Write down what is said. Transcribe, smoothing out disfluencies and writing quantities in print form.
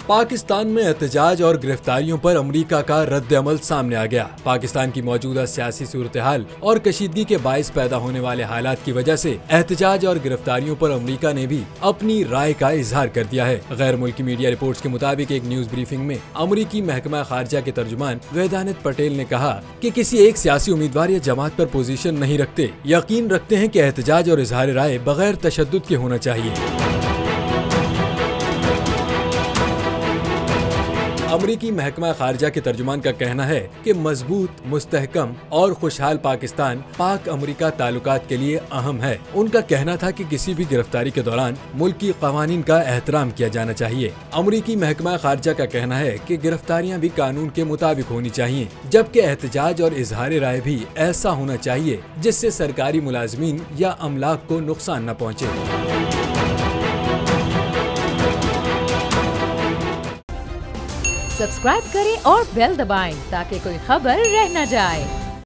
पाकिस्तान में एहतजाज और गिरफ्तारियों पर अमेरिका का रद्द-ए-अमल सामने आ गया। पाकिस्तान की मौजूदा सियासी सूरत हाल और कशीदगी के बायस पैदा होने वाले हालात की वजह से एहतजाज और गिरफ्तारियों पर अमेरिका ने भी अपनी राय का इजहार कर दिया है। गैर मुल्की मीडिया रिपोर्ट्स के मुताबिक एक न्यूज ब्रीफिंग में अमेरिकी महकमा खारजा के तर्जुमान वेदानित पटेल ने कहा कि किसी एक सियासी उम्मीदवार या जमात पर पोजीशन नहीं रखते, यकीन रखते हैं कि एहतजाज और इजहार राय बगैर तशद्दुद के होना चाहिए। अमरीकी महकमा खारजा के तर्जुमान का कहना है कि मजबूत, मुस्तहकम और खुशहाल पाकिस्तान पाक अमेरिका ताल्लुकात के लिए अहम है। उनका कहना था कि किसी भी गिरफ्तारी के दौरान मुल्की कवानीन का एहतराम किया जाना चाहिए। अमरीकी महकमा खारजा का कहना है कि गिरफ्तारियां भी कानून के मुताबिक होनी चाहिए, जबकि एहतजाज और इजहार राय भी ऐसा होना चाहिए जिससे सरकारी मुलाजमीन या अमलाक को नुकसान न पहुँचे। सब्सक्राइब करें और बेल दबाएं ताकि कोई खबर रह न जाए।